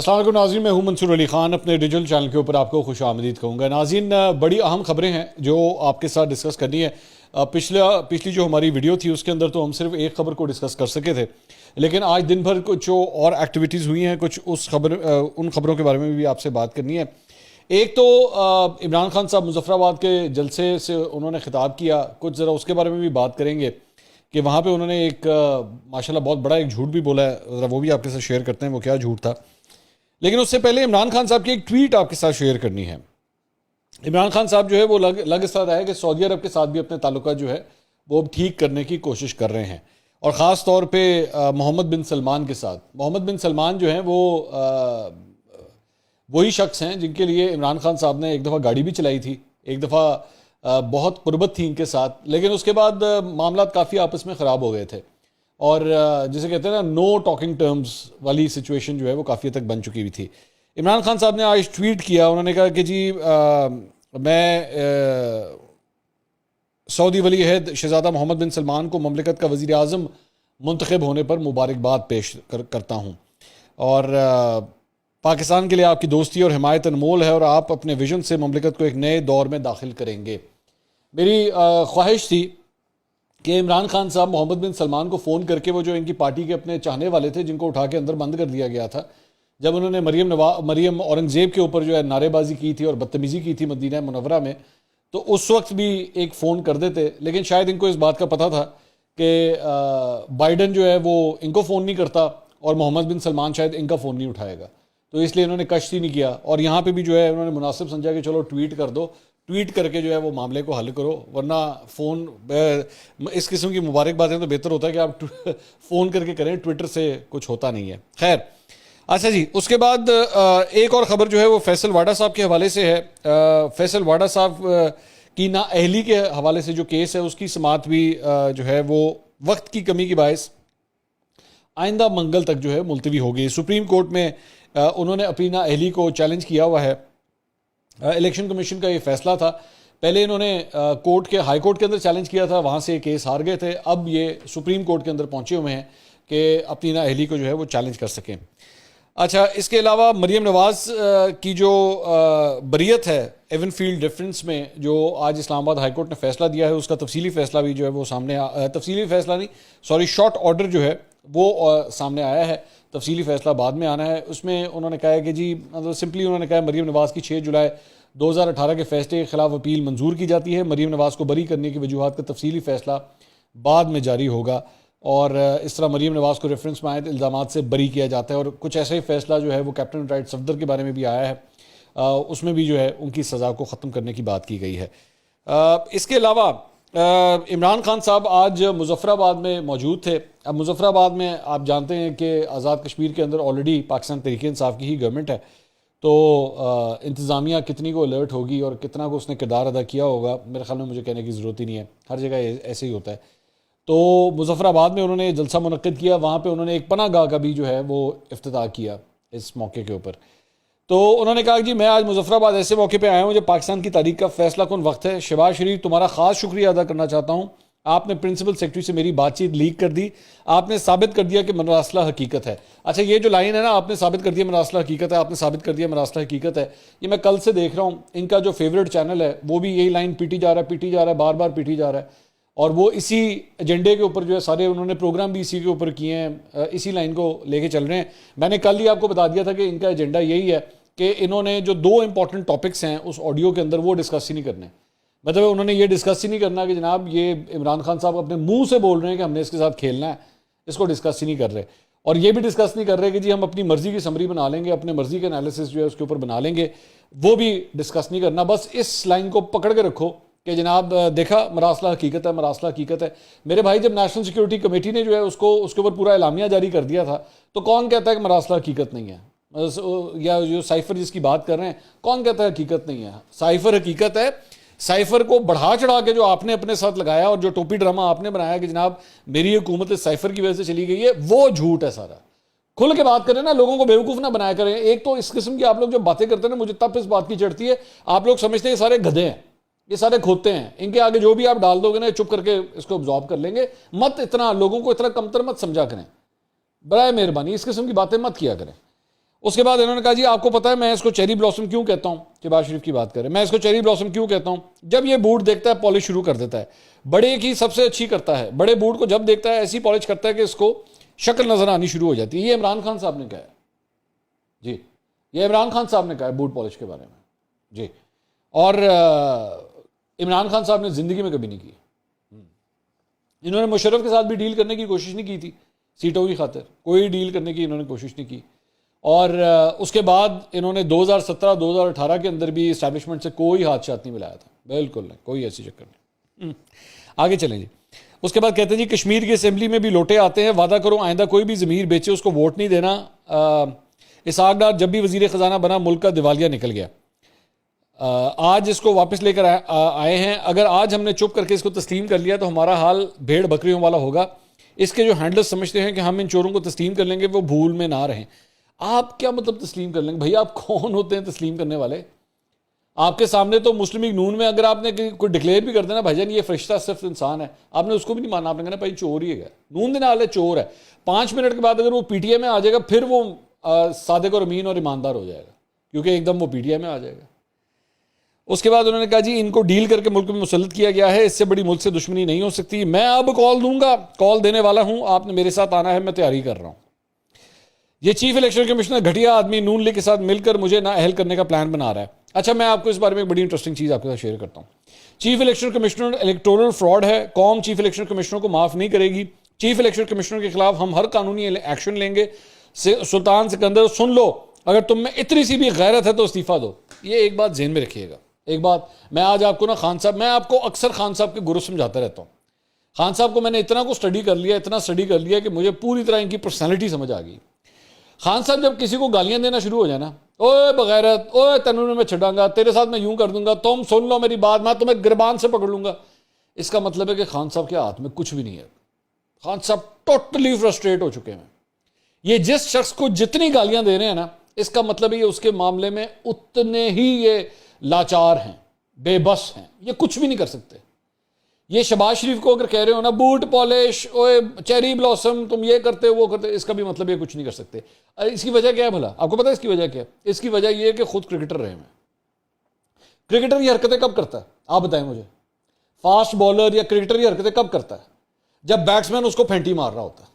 अस्सलाम वालेकुम नाज़रीन, मैं हूं मंसूर अली ख़ान। अपने डिजिटल चैनल के ऊपर आपको खुश आमदीद कहूँगा। नाज़रीन, बड़ी अहम खबरें हैं जो आपके साथ डिस्कस करनी है। पिछली जो हमारी वीडियो थी उसके अंदर तो हम सिर्फ एक खबर को डिस्कस कर सके थे, लेकिन आज दिन भर कुछ और एक्टिविटीज़ हुई हैं, कुछ उन खबरों के बारे में भी आपसे बात करनी है। एक तो इमरान खान साहब मुजफ्फराबाद के जलसे से उन्होंने खिताब किया, कुछ ज़रा उसके बारे में भी बात करेंगे कि वहाँ पे उन्होंने एक माशाल्लाह बहुत बड़ा एक झूठ भी बोला है। ज़रा वो भी आपके साथ शेयर करते हैं वो क्या झूठ था। लेकिन उससे पहले इमरान खान साहब की एक ट्वीट आपके साथ शेयर करनी है। इमरान खान साहब जो है वो लग इस तरह है कि सऊदी अरब के साथ भी अपने ताल्लुकात जो है वो ठीक करने की कोशिश कर रहे हैं, और ख़ास तौर पे मोहम्मद बिन सलमान के साथ। मोहम्मद बिन सलमान जो हैं वो वही शख्स हैं जिनके लिए इमरान खान साहब ने एक दफ़ा गाड़ी भी चलाई थी, एक दफ़ा बहुत कुर्बत थी इनके साथ, लेकिन उसके बाद मामला काफ़ी आपस में ख़राब हो गए थे, और जिसे कहते हैं ना नो टॉकिंग टर्म्स वाली सिचुएशन जो है वो काफ़ी हद तक बन चुकी हुई थी। इमरान खान साहब ने आज ट्वीट किया, उन्होंने कहा कि जी मैं सऊदी वली अहद शहज़ादा मोहम्मद बिन सलमान को ममलिकत का वज़ीर आज़म मुंतखब होने पर मुबारकबाद पेश करता हूँ, और पाकिस्तान के लिए आपकी दोस्ती और हिमायत अनमोल है, और आप अपने विजन से ममलिकत को एक नए दौर में दाखिल करेंगे। मेरी ख्वाहिश थी कि इमरान खान साहब मोहम्मद बिन सलमान को फ़ोन करके, वो जो इनकी पार्टी के अपने चाहने वाले थे जिनको उठा के अंदर बंद कर दिया गया था, जब उन्होंने मरियम औरंगज़ेब के ऊपर जो है नारेबाजी की थी और बदतमीज़ी की थी मदीना मुनव्वरा में, तो उस वक्त भी एक फ़ोन कर देते। लेकिन शायद इनको इस बात का पता था कि बाइडन जो है वो इनको फ़ोन नहीं करता और मोहम्मद बिन सलमान शायद इनका फ़ोन नहीं उठाएगा, तो इसलिए इन्होंने कष्ट ही नहीं किया। और यहाँ पे भी जो है उन्होंने मुनासिब समझा कि चलो ट्वीट कर दो, ट्वीट करके जो है वो मामले को हल करो, वरना फ़ोन इस किस्म की मुबारकबादें तो बेहतर होता है कि आप फ़ोन करके करें, ट्विटर से कुछ होता नहीं है। खैर, अच्छा जी, उसके बाद एक और ख़बर जो है वो फैसल वाडा साहब के हवाले से है। फैसल वाडा साहब की नाअहली के हवाले से जो केस है उसकी समाअत भी जो है वो वक्त की कमी की बायस आइंदा मंगल तक जो है मुलतवी हो गई। सुप्रीम कोर्ट में उन्होंने अपनी नाअहली को चैलेंज किया हुआ है। इलेक्शन कमीशन का ये फैसला था, पहले इन्होंने हाई कोर्ट के अंदर चैलेंज किया था, वहाँ से केस हार गए थे, अब ये सुप्रीम कोर्ट के अंदर पहुँचे हुए हैं कि अपनी नाअहली को जो है वो चैलेंज कर सकें। अच्छा, इसके अलावा मरीम नवाज़ की जो बरीयत है एवन फील्ड डिफरेंस में, जो आज इस्लामाबाद हाई कोर्ट ने फैसला दिया है, उसका तफसीली फैसला भी जो है वो सामने तफसीली फैसला नहीं, सॉरी, शॉर्ट ऑर्डर जो है वो सामने आया है। तफसीली फैसला बाद में आना है। उसमें उन्होंने कहा है कि जी, मतलब सिंपली उन्होंने कहा मरीम नवाज़ की 6 जुलाई 2018 के फैसले के खिलाफ अपील मंजूर की जाती है। मरीम नवाज़ को बरी करने की वजूहात का तफसीली फैसला बाद में जारी होगा, और इस तरह मरीम नवाज़ को रेफरेंस में आए इल्ज़ामात से बरी किया जाता है। और कुछ ऐसा ही फैसला जो है वो कैप्टन राइट सफदर के बारे में भी आया है, उसमें भी जो है उनकी सज़ा को ख़त्म करने की बात की गई है। इसके अलावा इमरान खान साहब आज मुजफ्फराबाद में मौजूद थे। अब मुजफ्फराबाद में आप जानते हैं कि आज़ाद कश्मीर के अंदर ऑलरेडी पाकिस्तान तहरीक इंसाफ की ही गवर्नमेंट है, तो इंतज़ामिया कितनी को अलर्ट होगी और कितना को उसने किरदार अदा किया होगा, मेरे ख्याल में मुझे कहने की ज़रूरत ही नहीं है, हर जगह ऐसे ही होता है। तो मुजफ्फराबाद में उन्होंने जलसा मुनक्किद किया, वहाँ पे उन्होंने एक पनाह गाह का भी जो है वो इफ्तिताह किया इस मौके के ऊपर। तो उन्होंने कहा कि जी, मैं आज मुजफ्फराबाद ऐसे मौके पे आया हूँ जब पाकिस्तान की तारीख का फैसला कुन वक्त है। शहबाज शरीफ, तुम्हारा ख़ास शुक्रिया अदा करना चाहता हूँ, आपने प्रिंसिपल सेक्रेटरी से मेरी बातचीत लीक कर दी, आपने साबित कर दिया कि मरासला हकीकत है। अच्छा, ये जो लाइन है ना, आपने साबित कर दिया मरासला हकीकत है, आपने साबित कर दिया मरासला हकीकत है, ये मैं कल से देख रहा हूँ, इनका जो फेवरेट चैनल है वो भी यही लाइन पीटी जा रहा है, बार बार पीटी जा रहा है, और वो इसी एजेंडे के ऊपर जो है सारे उन्होंने प्रोग्राम भी इसी के ऊपर किए हैं, इसी लाइन को लेके चल रहे हैं। मैंने कल ही आपको बता दिया था कि इनका एजेंडा यही है कि इन्होंने जो 2 इंपॉर्टेंट टॉपिक्स हैं उस ऑडियो के अंदर वो डिस्कस ही नहीं करने। मतलब उन्होंने ये डिस्कस ही नहीं करना कि जनाब ये इमरान खान साहब अपने मुंह से बोल रहे हैं कि हमने इसके साथ खेलना है, इसको डिस्कस ही नहीं कर रहे। और ये भी डिस्कस नहीं कर रहे कि जी हम अपनी मर्जी की समरी बना लेंगे, अपने मर्जी के एनालिसिस जो है उसके ऊपर बना लेंगे, वो भी डिस्कस नहीं करना। बस इस लाइन को पकड़ के रखो कि जनाब देखा, मरासला हकीकत है, मरासला हकीकत है। मेरे भाई, जब नेशनल सिक्योरिटी कमेटी ने जो है उसके ऊपर पूरा एलामिया जारी कर दिया था, तो कौन कहता है कि मरासला हकीकत नहीं है? या जो साइफर जिसकी बात कर रहे हैं, कौन कहता है हकीकत नहीं है? साइफर हकीकत है। साइफर को बढ़ा चढ़ा के जो आपने अपने साथ लगाया और जो टोपी ड्रामा आपने बनाया कि जनाब मेरी हुकूमत साइफर की वजह से चली गई है, वो झूठ है सारा। खुल के बात करें ना, लोगों को बेवकूफ़ ना बनाया करें। एक तो इस किस्म की आप लोग जो बातें करते हैं ना, मुझे तब इस बात की चढ़ती है, आप लोग समझते हैं ये सारे गधे हैं, ये सारे खोते हैं, इनके आगे जो भी आप डाल दोगे ना चुप करके इसको ऑब्जॉर्व कर लेंगे। मत इतना लोगों को इतना कमतर मत समझा करें, बराए मेहरबानी इस किस्म की बातें मत किया करें। उसके बाद इन्होंने कहा जी आपको पता है मैं इसको चेरी ब्लॉसम क्यों कहता हूं, शहबाज शरीफ की बात करें, मैं इसको चेरी ब्लॉसम क्यों कहता हूं, जब ये बूट देखता है पॉलिश शुरू कर देता है, बड़े की सबसे अच्छी करता है, बड़े बूट को जब देखता है ऐसी पॉलिश करता है कि इसको शक्ल नजर आनी शुरू हो जाती है। ये इमरान खान साहब ने कहा है जी, ये इमरान खान साहब ने कहा है बूट पॉलिश के बारे में जी। और इमरान खान साहब ने जिंदगी में कभी नहीं की। इन्होंने मुशर्रफ के साथ भी डील करने की कोशिश नहीं की थी, सीटों की खातिर कोई डील करने की इन्होंने कोशिश नहीं की। और उसके बाद इन्होंने 2017-2018 के अंदर भी इस्टेब्लिशमेंट से कोई हाथ साथ नहीं मिलाया था, बिल्कुल नहीं, कोई ऐसी चक्कर नहीं। आगे चलें जी। उसके बाद कहते हैं जी कश्मीर की असेंबली में भी लोटे आते हैं, वादा करो आइंदा कोई भी ज़मीर बेचे उसको वोट नहीं देना। इसहाक डार जब भी वजीर ख़जाना बना मुल्क का दिवालिया निकल गया, आज इसको वापस लेकर आए हैं, अगर आज हमने चुप करके इसको तस्लीम कर लिया तो हमारा हाल भेड़ बकरियों वाला होगा। इसके जो हैंडलर्स समझते हैं कि हम इन चोरों को तस्लीम कर लेंगे, वो भूल में ना रहें। आप क्या मतलब तस्लीम कर लेंगे भैया, आप कौन होते हैं तस्लीम करने वाले? आपके सामने तो मुस्लिम लीग नून में अगर आपने कोई डिक्लेयर भी कर देना भाईजान ये फरिश्ता सिर्फ इंसान है, आपने उसको भी नहीं मानना, आपने कहना भाई चोर ही है, नून दिन हाल है चोर है। 5 मिनट के बाद अगर वो पीटीआई में आ जाएगा फिर वो सादिक और अमीन और ईमानदार हो जाएगा, क्योंकि एकदम वो पीटीआई में आ जाएगा। उसके बाद उन्होंने कहा जी इनको डील करके मुल्क में मुसल्लत किया गया है, इससे बड़ी मुल्क से दुश्मनी नहीं हो सकती। मैं अब कॉल दूंगा, कॉल देने वाला हूं, आपने मेरे साथ आना है, मैं तैयारी कर रहा हूं। ये चीफ इलेक्शन कमिश्नर घटिया आदमी नून लीग के साथ मिलकर मुझे ना अहल करने का प्लान बना रहा है। अच्छा, मैं आपको इस बारे में एक बड़ी इंटरेस्टिंग चीज़ आपके साथ शेयर करता हूँ। Chief election commissioner electoral fraud है, कौम चीफ इलेक्शन कमिश्नर को माफ़ नहीं करेगी। चीफ इलेक्शन कमिश्नर के खिलाफ हम हर कानूनी एक्शन लेंगे। सुल्तान सिकंदर सुन लो, अगर तुम में इतनी सी भी गैरत है तो इस्तीफा दो। ये एक बात जहन में रखिएगा। एक बात मैं आज आपको ना खान साहब, मैं आपको अक्सर खान साहब के गुरु समझाता रहता हूँ। खान साहब को मैंने इतना को स्टडी कर लिया, इतना स्टडी कर लिया कि मुझे पूरी तरह इनकी पर्सनैलिटी समझ आ गई। खान साहब जब किसी को गालियां देना शुरू हो जाए ना, ओए बगैरत, ओए तनूर में छड़ाऊंगा, तेरे साथ मैं यूं कर दूंगा, तुम सुन लो मेरी बात, मैं तुम्हें गिरबान से पकड़ लूंगा, इसका मतलब है कि खान साहब के हाथ में कुछ भी नहीं है। खान साहब टोटली फ्रस्ट्रेट हो चुके हैं। ये जिस शख्स को जितनी गालियां दे रहे हैं ना, इसका मतलब ये उसके मामले में उतने ही ये लाचार हैं, बेबस हैं, ये कुछ भी नहीं कर सकते। ये शहबाज शरीफ को अगर कह रहे हो ना बूट पॉलिश, ओए चेरी ब्लॉसम, तुम ये करते हो वो करते हो, इसका भी मतलब ये कुछ नहीं कर सकते। इसकी वजह क्या है भला, आपको पता है इसकी वजह क्या है? इसकी वजह ये है कि खुद क्रिकेटर रहे हैं। क्रिकेटर ये हरकतें कब करता है आप बताएं मुझे? फास्ट बॉलर या क्रिकेटर ये हरकतें कब करता है? जब बैट्समैन उसको फेंटी मार रहा होता है।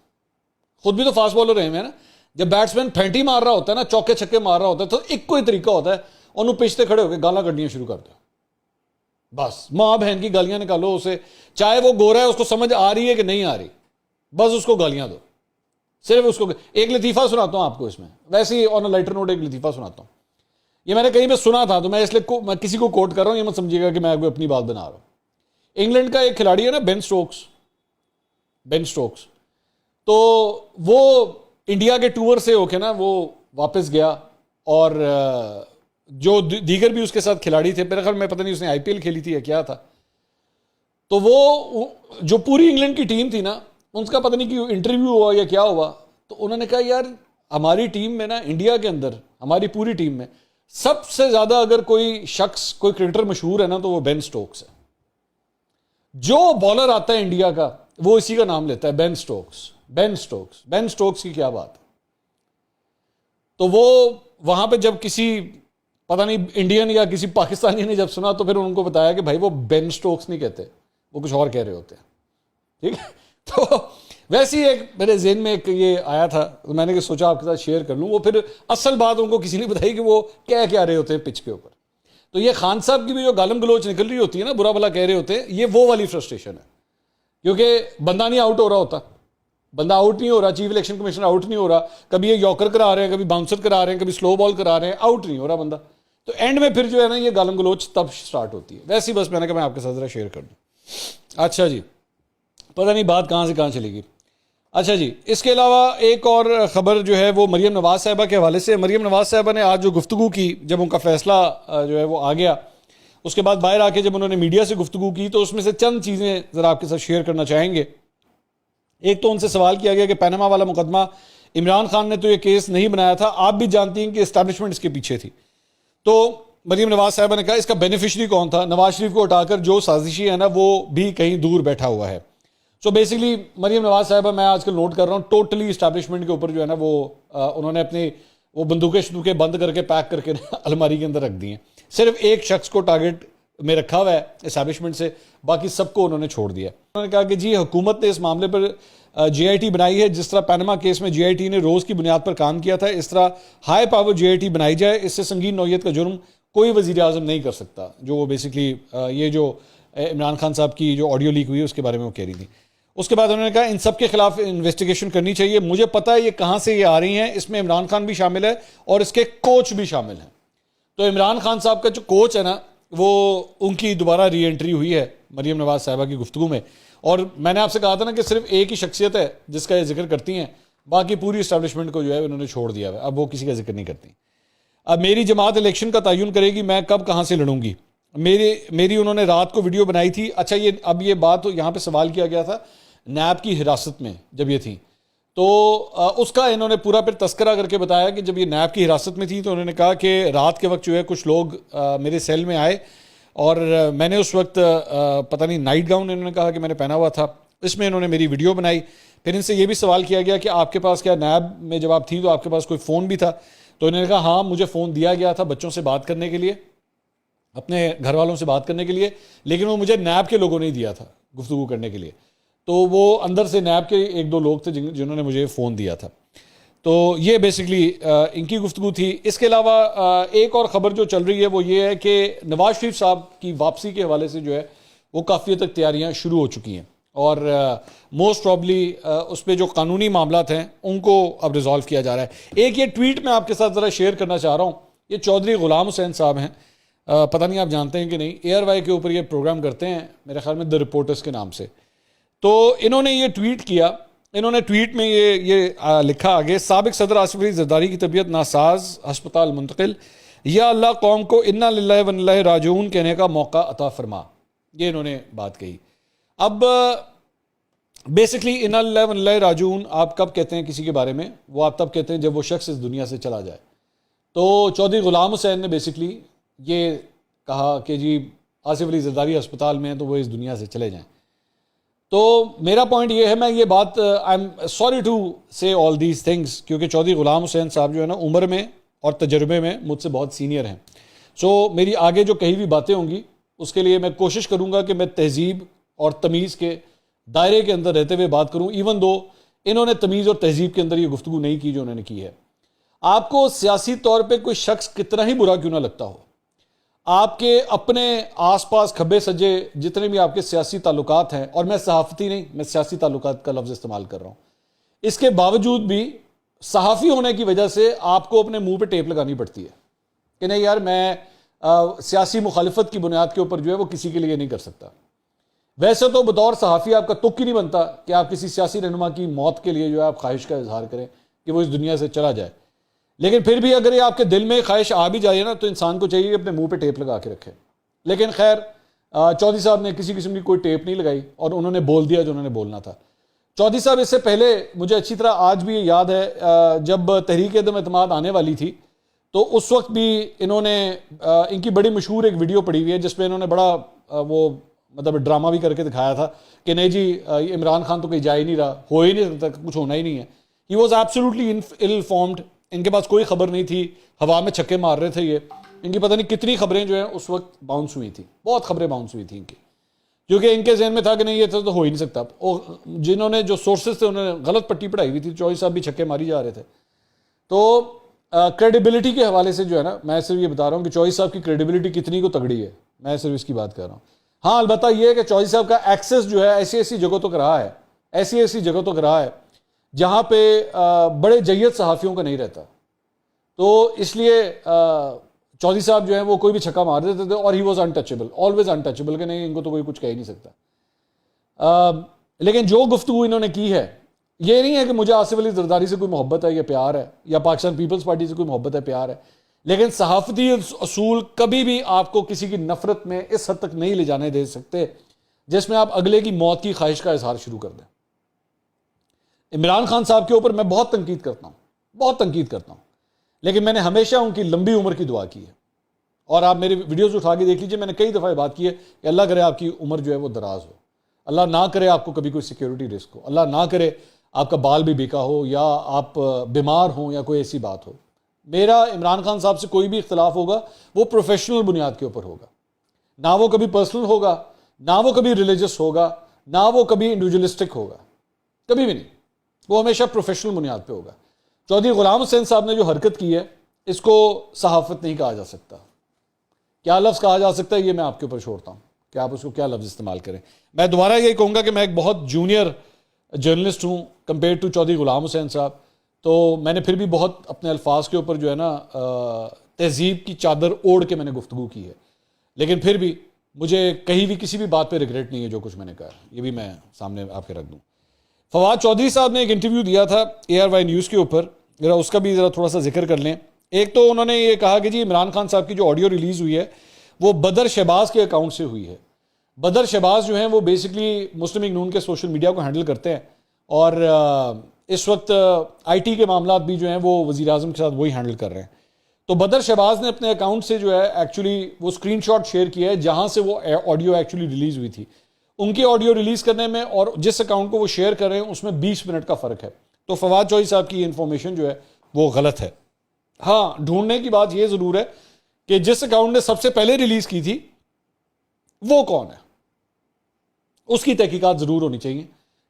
खुद भी तो फास्ट बॉलर रहे हैं ना, जब बैट्समैन फेंटी मार रहा होता है ना, चौके छक्के मार रहा होता है, तो एक कोई तरीका होता है, उन्होंने पिछते खड़े होकर गाला कढ़नियां शुरू कर दो। बस माँ बहन की गालियां निकालो उसे, चाहे वो गोरा है उसको समझ आ रही है कि नहीं आ रही, बस उसको गालियां दो, सिर्फ उसको। एक लतीफ़ा सुनाता हूं आपको इसमें, वैसे ही ऑन अ लाइटर नोट एक लतीफ़ा सुनाता हूं। ये मैंने कहीं पे सुना था, तो मैं इसलिए मैं किसी को कोट कर रहा हूं, ये मत समझिएगा कि मैं अपनी बात बना रहा हूं। इंग्लैंड का एक खिलाड़ी है ना बेन स्टोक्स, तो वो इंडिया के टूर से होके ना वो वापस गया, और जो दीगर भी उसके साथ खिलाड़ी थे, मेरे ख्याल में पता नहीं उसने आईपीएल खेली थी या क्या था, तो वो जो पूरी इंग्लैंड की टीम थी ना, उनका पता नहीं कि इंटरव्यू हुआ या क्या हुआ, तो उन्होंने कहा यार हमारी टीम में ना, इंडिया के अंदर हमारी पूरी टीम में सबसे ज्यादा अगर कोई शख्स, कोई क्रिकेटर मशहूर है ना, तो वो बेन स्टोक्स है। जो बॉलर आता है इंडिया का वो इसी का नाम लेता है, बेन स्टोक्स की क्या बात है। तो वो वहां पे जब किसी पता नहीं इंडियन या किसी पाकिस्तानी ने जब सुना, तो फिर उनको बताया कि भाई वो बेन स्टोक्स नहीं कहते, वो कुछ और कह रहे होते हैं, ठीक है। तो वैसे ही एक मेरे जेहन में एक ये आया था, तो मैंने सोचा आपके साथ शेयर कर लूं। वो फिर असल बात उनको किसी ने बताई कि वो क्या रहे होते हैं पिच के ऊपर। तो ये खान साहब की भी जो गालम गलोच निकल रही होती है ना, बुरा भला कह रहे होते हैं, ये वो वाली फ्रस्ट्रेशन है, क्योंकि बंदा नहीं आउट हो रहा होता, बंदा आउट नहीं हो रहा, चीफ इलेक्शन कमिश्नर आउट नहीं हो रहा, कभी ये यॉर्कर करा रहे हैं, कभी बाउंसर करा रहे हैं, कभी स्लो बॉल करा रहे हैं, आउट नहीं हो रहा बंदा। तो एंड में फिर जो है ना ये गालम गलोच तब स्टार्ट होती है। वैसे ही बस मैंने कहा मैं आपके साथ जरा शेयर कर दूं। अच्छा जी, पता नहीं बात कहाँ से कहाँ चलेगी। अच्छा जी, इसके अलावा एक और ख़बर जो है वो मरीम नवाज़ साहिबा के हवाले से। मरीम नवाज़ साहिबा ने आज जो गुफ्तगू की, जब उनका फैसला जो है वो आ गया, उसके बाद बाहर आके जब उन्होंने मीडिया से गुफ्तगू की, तो उसमें से चंद चीज़ें ज़रा आपके साथ शेयर करना चाहेंगे। एक तो उनसे सवाल किया गया कि पैनामा वाला मुकदमा, इमरान खान ने तो ये केस नहीं बनाया था, आप भी जानती हैं कि एस्टैब्लिशमेंट इसके पीछे थी। तो मरीम नवाज साहिबा ने कहा इसका बेनिफिशरी कौन था? नवाज शरीफ को हटाकर जो साजिशी है ना, वो भी कहीं दूर बैठा हुआ है। सो बेसिकली मरीम नवाज साहिबा, मैं आजकल नोट कर रहा हूँ, टोटली इस्टेब्लिशमेंट के ऊपर जो है ना वो उन्होंने अपनी वो बंदूकें शंदूकें बंद करके पैक करके अलमारी के अंदर रख दी हैं। सिर्फ एक शख्स को टारगेट में रखा हुआ है एस्टैब्लिशमेंट से, बाकी सबको उन्होंने छोड़ दिया। उन्होंने कहा कि जी हुकूमत ने इस मामले पर GIT बनाई है, जिस तरह पैनमा केस में GIT ने रोज़ की बुनियाद पर काम किया था, इस तरह हाई पावर GIT बनाई जाए। इससे संगीन नौयत का जुर्म कोई वज़ीर आज़म नहीं कर सकता। जो वो बेसिकली ये जो इमरान खान साहब की जो ऑडियो लीक हुई है उसके बारे में वो कह रही थी। उसके बाद उन्होंने कहा इन सब के खिलाफ इन्वेस्टिगेशन करनी चाहिए। मुझे पता है ये कहाँ से ये आ रही हैं, इसमें इमरान खान भी शामिल है और इसके कोच भी शामिल हैं। तो इमरान खान साहब का जो कोच है ना, वो उनकी दोबारा री एंट्री हुई है मरीम नवाज साहिबा की गुफ्तगू में। और मैंने आपसे कहा था ना कि सिर्फ एक ही शख्सियत है जिसका ये जिक्र करती हैं, बाकी पूरी इस्टेब्लिशमेंट को जो है उन्होंने छोड़ दिया है। अब वो किसी का जिक्र नहीं करती। अब मेरी जमात इलेक्शन का तयन करेगी, मैं कब कहाँ से लड़ूंगी। मेरी उन्होंने रात को वीडियो बनाई थी। अच्छा, ये अब ये बात यहाँ पे सवाल किया गया था नैब की हिरासत में जब ये थी, तो उसका इन्होंने पूरा फिर तस्करा करके बताया कि जब ये नैब की हिरासत में थी तो उन्होंने कहा कि रात के वक्त जो है कुछ लोग मेरे सेल में आए और मैंने उस वक्त पता नहीं नाइट गाउन इन्होंने कहा कि मैंने पहना हुआ था, इसमें इन्होंने मेरी वीडियो बनाई। फिर इनसे ये भी सवाल किया गया कि आपके पास क्या नैब में जब आप थी तो आपके पास कोई फ़ोन भी था, तो इन्होंने कहा हाँ मुझे फ़ोन दिया गया था बच्चों से बात करने के लिए, अपने घर वालों से बात करने के लिए, लेकिन वो मुझे नैब के लोगों ने दिया था गुफ्तगू करने के लिए। तो वो अंदर से नैब के एक दो लोग थे जिन्होंने मुझे फ़ोन दिया था। तो ये बेसिकली इनकी गुफ्तगू थी। इसके अलावा एक और ख़बर जो चल रही है वो ये है कि नवाज शरीफ साहब की वापसी के हवाले से जो है वो काफ़ी हद तक तैयारियाँ शुरू हो चुकी हैं और मोस्ट प्रॉब्ली उस पर जो कानूनी मामलात हैं उनको अब रिजॉल्व किया जा रहा है। एक ये ट्वीट मैं आपके साथ ज़रा शेयर करना चाह रहा हूँ। ये चौधरी ग़ुलाम हुसैन साहब हैं, पता नहीं आप जानते हैं कि नहीं, ARY के ऊपर ये प्रोग्राम करते हैं मेरे ख्याल में द रिपोर्टर्स के नाम से। तो इन्होंने ये ट्वीट किया, इन्होंने ट्वीट में ये लिखा आगे, साबिक सदर आसिफ अली जरदारी की तबीयत नासाज, अस्पताल मुंतकिल, या अल्लाह कौम को इन्ना लिल्लाहि व इन्ना इलैहि राजिऊन कहने का मौका अता फरमा। ये इन्होंने बात कही। अब बेसिकली इन्ना लिल्लाहि व इन्ना इलैहि राजिऊन आप कब कहते हैं किसी के बारे में, वो आप तब कहते हैं जब वो शख्स इस दुनिया से चला जाए। तो चौधरी ग़ुलाम हुसैन ने बेसिकली ये कहा कि जी आसिफ अली जरदारी अस्पताल में हैं तो वो इस दुनिया से चले जाएँ। तो मेरा पॉइंट ये है, मैं ये बात आई एम सॉरी टू से ऑल दीज थिंग्स, क्योंकि चौधरी ग़ुलाम हुसैन साहब जो है ना उम्र में और तजर्बे में मुझसे बहुत सीनियर हैं। सो मेरी आगे जो कही हुई बातें होंगी उसके लिए मैं कोशिश करूँगा कि मैं तहजीब और तमीज़ के दायरे के अंदर रहते हुए बात करूँ, इवन दो इन्होंने तमीज़ और तहजीब के अंदर ये गुफ्तगू नहीं की जो उन्होंने की है। आपको सियासी तौर पर कोई शख्स कितना ही बुरा क्यों ना लगता हो, आपके अपने आसपास खब्बे सज्जे जितने भी आपके सियासी ताल्लुकात हैं, और मैं सहाफ़ती नहीं, मैं सियासी ताल्लुकात का लफ्ज़ इस्तेमाल कर रहा हूँ, इसके बावजूद भी सहाफ़ी होने की वजह से आपको अपने मुंह पे टेप लगानी पड़ती है कि नहीं यार मैं सियासी मुखालिफत की बुनियाद के ऊपर जो है वो किसी के लिए नहीं कर सकता। वैसे तो बतौर सहाफ़ी आपका तुक ही नहीं बनता कि आप किसी सियासी रहनुमा की मौत के लिए जो है आप ख्वाहिश का इजहार करें कि वो इस दुनिया से चला जाए, लेकिन फिर भी अगर ये आपके दिल में ख्वाहिश आ भी जाए ना तो इंसान को चाहिए कि अपने मुंह पे टेप लगा के रखे। लेकिन खैर चौधरी साहब ने किसी किस्म की कोई टेप नहीं लगाई और उन्होंने बोल दिया जो उन्होंने बोलना था। चौधरी साहब इससे पहले मुझे अच्छी तरह आज भी याद है जब तहरीक अदम एतमाद आने वाली थी तो उस वक्त भी इन्होंने इनकी बड़ी मशहूर एक वीडियो पड़ी हुई है जिसमें इन्होंने बड़ा वो मतलब ड्रामा भी करके दिखाया था कि नहीं जी इमरान खान तो कहीं जा ही नहीं रहा, हो ही नहीं सकता, कुछ होना ही नहीं है। He was absolutely ill formed, इनके पास कोई खबर नहीं थी, हवा में छक्के मार रहे थे ये। इनकी पता नहीं कितनी खबरें जो है उस वक्त बाउंस हुई थी, बहुत खबरें बाउंस हुई थी इनकी, क्योंकि इनके जहन में था कि नहीं ये तो हो ही नहीं सकता। और जिन्होंने जो सोर्सेज थे उन्होंने गलत पट्टी पढ़ाई हुई थी, चौधरी साहब भी छक्के मारी जा रहे थे। तो क्रेडिबिलिटी के हवाले से जो है ना, मैं सिर्फ ये बता रहा हूँ कि चौधरी साहब की क्रेडिबिलिटी कितनी को तगड़ी है, मैं सिर्फ इसकी बात कर रहा हूँ। हाँ अलबत्ता ये है कि चौधरी साहब का एक्सेस जो है ऐसी ऐसी जगहों तक रहा है, ऐसी ऐसी जगहों तक रहा है जहाँ पे बड़े जय्यद सहाफ़ियों का नहीं रहता। तो इसलिए चौधरी साहब जो है वो कोई भी छक्का मार देते थे और he was untouchable, always untouchable, कि नहीं इनको तो कोई कुछ कह ही नहीं सकता। लेकिन जो गुफ्तगू इन्होंने की है ये नहीं है कि मुझे आसिफ अली जरदारी से कोई मोहब्बत है या प्यार है, या पाकिस्तान पीपल्स पार्टी से कोई मोहब्बत है प्यार है, लेकिन सहाफ़ती असूल कभी भी आपको किसी की नफरत में इस हद तक नहीं ले जाने दे सकते जिसमें आप अगले की मौत की ख्वाहिश का इजहार शुरू कर दें। इमरान खान साहब के ऊपर मैं बहुत तनकीद करता हूँ, बहुत तनकीद करता हूँ, लेकिन मैंने हमेशा उनकी लंबी उम्र की दुआ की है। और आप मेरी वीडियोस उठा के देख लीजिए, मैंने कई दफ़ा बात की है कि अल्लाह करे आपकी उम्र जो है वो दराज हो, अल्लाह ना करे आपको कभी कोई सिक्योरिटी रिस्क हो, अल्लाह ना करे आपका बाल भी बिका हो या आप बीमार हो या कोई ऐसी बात हो। मेरा इमरान खान साहब से कोई भी इख्तलाफ होगा वो प्रोफेशनल बुनियाद के ऊपर होगा, ना वो कभी पर्सनल होगा, ना वो कभी रिलीजियस होगा, ना वो कभी इंडिविजुअलिस्टिक होगा, कभी भी नहीं। वो हमेशा प्रोफेशनल बुनियाद पे होगा। चौधरी गुलाम हुसैन साहब ने जो हरकत की है इसको सहाफत नहीं कहा जा सकता। क्या लफ्ज़ कहा जा सकता है ये मैं आपके ऊपर छोड़ता हूँ कि आप उसको क्या लफ्ज़ इस्तेमाल करें। मैं दोबारा यही कहूँगा कि मैं एक बहुत जूनियर जर्नलिस्ट हूँ कंपेयर टू चौधरी गुलाम हुसैन साहब, तो मैंने फिर भी बहुत अपने अल्फाज के ऊपर जो है ना तहजीब की चादर ओढ़ के मैंने गुफ्तगू की है, लेकिन फिर भी मुझे कहीं भी किसी भी बात पे रिग्रेट नहीं है जो कुछ मैंने कहा, ये भी मैं सामने आपके रख दूँ। फवाद चौधरी साहब ने एक इंटरव्यू दिया था ARY न्यूज़ के ऊपर, ज़रा उसका भी ज़रा थोड़ा सा जिक्र कर लें। एक तो उन्होंने ये कहा कि जी इमरान खान साहब की जो ऑडियो रिलीज़ हुई है वो बदर शहबाज के अकाउंट से हुई है। बदर शहबाज जो हैं वो बेसिकली मुस्लिम लीग नून के सोशल मीडिया को हैंडल करते हैं और इस वक्त IT के मामला भी जो हैं वो वज़ीर आज़म के साथ वही हैंडल कर रहे हैं। तो बदर शहबाज ने अपने अकाउंट से जो है एक्चुअली वो स्क्रीनशॉट शेयर किया है जहाँ से वो ऑडियो एक्चुअली रिलीज़ हुई थी। उनकी ऑडियो रिलीज़ करने में और जिस अकाउंट को वो शेयर कर रहे हैं उसमें 20 मिनट का फ़र्क है। तो फवाद चौधरी साहब की इन्फॉर्मेशन जो है वो गलत है। हाँ, ढूंढने की बात ये ज़रूर है कि जिस अकाउंट ने सबसे पहले रिलीज़ की थी वो कौन है, उसकी तहकीकात ज़रूर होनी चाहिए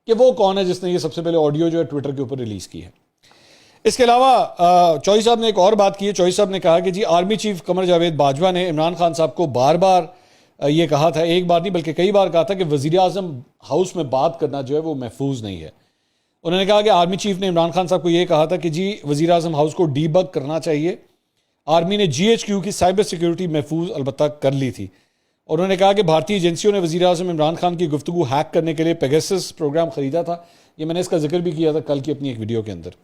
कि वो कौन है जिसने ये सबसे पहले ऑडियो जो है ट्विटर के ऊपर रिलीज़ की है। इसके अलावा चौधरी साहब ने एक और बात की है। चौधरी साहब ने कहा कि जी आर्मी चीफ कमर जावेद बाजवा ने इमरान खान साहब को बार बार ये कहा था, एक बार नहीं बल्कि कई बार कहा था कि वज़ीर आज़म हाउस में बात करना जो है वो महफूज नहीं है। उन्होंने कहा कि आर्मी चीफ ने इमरान खान साहब को ये कहा था कि जी वज़ीर आज़म हाउस को डीबग करना चाहिए। आर्मी ने GHQ की साइबर सिक्योरिटी महफूज अलबत्ता कर ली थी। और उन्होंने कहा कि भारतीय एजेंसियों ने वज़ीर आज़म इमरान खान की गुफ्तगू हैक करने के लिए पेगासस प्रोग्राम ख़रीदा था। ये मैंने इसका जिक्र भी किया था कल की अपनी एक वीडियो के अंदर।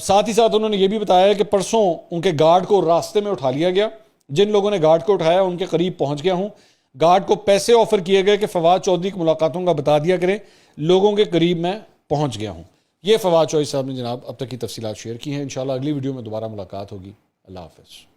साथ ही साथ उन्होंने ये भी बताया कि परसों उनके गार्ड को रास्ते में उठा लिया गया। जिन लोगों ने गार्ड को उठाया उनके करीब पहुंच गया हूं। गार्ड को पैसे ऑफर किए गए कि फवाद चौधरी की मुलाकातों का बता दिया करें, लोगों के करीब मैं पहुंच गया हूं। ये फवाद चौधरी साहब ने जनाब अब तक की तफसीलात शेयर की हैं। इंशाल्लाह अगली वीडियो में दोबारा मुलाकात होगी। अल्लाह हाफ़िज़।